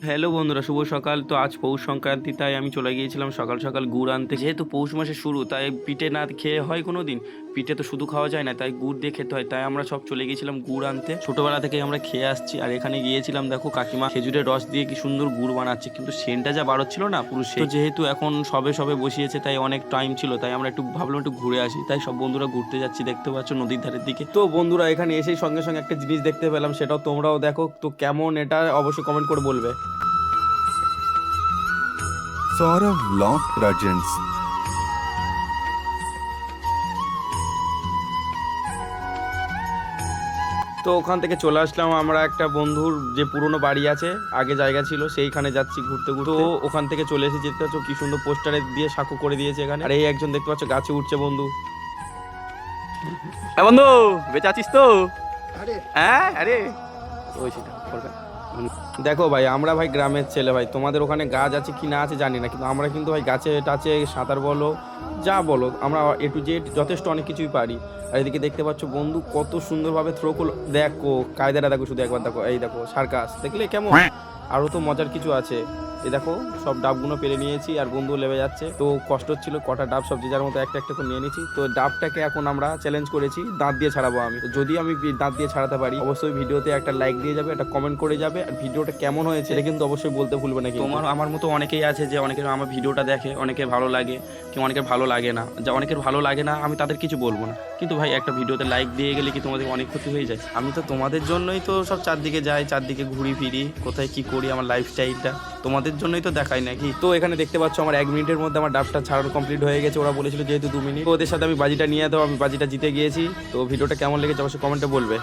Hello বন্ধুরা, শুভ সকাল। তো আজ পৌষ সংক্রান্তি, তাই আমি চলে গিয়েছিলাম সকাল সকাল গুড় আনতে। যেহেতু পৌষ মাসের শুরু, তাই পিঠে না খেয়ে হয় কোনো দিন? পিঠে তো শুধু খাওয়া যায় না, তাই গুড় দিয়ে খেতে হয়। তাই আমরা সব চলে গিয়েছিলাম গুড় আনতে। ছোটোবেলা থেকে আমরা খেয়ে আসছি। আর এখানে গিয়েছিলাম, দেখো কাকিমা খেজুরের রস দিয়ে কি সুন্দর গুড় বানাচ্ছে, কিন্তু সেন্টটা যা বাড়ছিল না পুরো সেই। তো যেহেতু এখন সবে সবে বসিয়েছে, তাই অনেক টাইম ছিল, তাই আমরা একটু ভাবলাম একটু ঘুরে আসি। তাই সব বন্ধুরা ঘুরতে যাচ্ছি, দেখতে পাচ্ছ নদীর ধারের দিকে। তো বন্ধুরা এখানে এসেই সঙ্গে সঙ্গে একটা জিনিস দেখতে পেলাম, সেটাও তোমরাও দেখো। তো কেমন এটা অবশ্যই কমেন্ট করে বলবে। Saurav Law Presents। তো ওখান থেকে চলে আসলাম আমরা একটা বন্ধুর যে পুরনো বাড়ি আছে, আগে জায়গা ছিল, সেইখানে যাচ্ছি ঘুরতে ঘুরতে। তো ওখান থেকে চলে এসে দেখতে পাচ্ছ কি সুন্দর পোস্টারে দিয়ে সাঁকো করে দিয়েছে এখানে। আর এই একজন দেখতে পাচ্ছ গাছে উঠছে বন্ধু। বন্ধু বেঁচে আছিস তো? হ্যাঁ, আরে ওই সেটা করবে। দেখো ভাই, আমরা ভাই গ্রামের ছেলে ভাই। তোমাদের ওখানে গাছ আছে কি না আছে জানি না, কিন্তু আমরা কিন্তু ভাই গাছে টাছে সাঁতার বলো যা বলো, আমরা এ টু জেড যথেষ্ট অনেক কিছুই পারি। আর এদিকে দেখতে পাচ্ছ বন্ধু কত সুন্দরভাবে থ্রো করলো। দেখো কায়দাটা দেখো, শুধু একবার দেখো। এই দেখো সার্কাস, দেখলে কেমন? আরও তো মজার কিছু আছে। এই দেখো সব ডাবগুলো পেরে নিয়েছি, আর বন্ধু লেবে যাচ্ছে। তো কষ্ট হচ্ছিল, কটা ডাব সব যে যার মতো একটা একটা করে নিয়ে নিয়েছি। তো ডাবটাকে এখন আমরা চ্যালেঞ্জ করেছি, দাঁত দিয়ে ছাড়াবো আমি। তো যদি আমি দাঁত দিয়ে ছাড়াতে পারি, অবশ্যই ভিডিওতে একটা লাইক দিয়ে যাবে, একটা কমেন্ট করে যাবে। আর ভিডিওটা কেমন হয়েছে এটা কিন্তু অবশ্যই বলতে ভুলবে না। তোমার আমার মতো অনেকেই আছে যে অনেকের আমার ভিডিওটা দেখে, অনেকের ভালো লাগে, কেউ অনেকের ভালো লাগে না। যা অনেকের ভালো লাগে না, আমি তাদের কিছু বলবো না, কিন্তু ভাই একটা ভিডিওতে লাইক দিয়ে গেলে কি তোমাদের অনেক ক্ষতি হয়ে যায়? আমি তো তোমাদের জন্যই তো সব চারদিকে যাই, চারদিকে ঘুরি ফিরি, কোথায় কি করি, আমার লাইফস্টাইলটা তোমাদের জন্যই তো দেখাই নাকি। তো এখানে দেখতে পাচ্ছ আমার 1 মিনিটের মধ্যে আমার ডাবটা ছাড়ানো কমপ্লিট হয়ে গেছে। ওরা বলেছিল যেহেতু 2 মিনিট, তো ওদের সাথে আমি বাজিটা নিয়ে দেবো, আমি বাজিটা জিতে গিয়েছি। তো ভিডিওটা কেমন লেগেছে অবশ্যই কমেন্টে বলবে।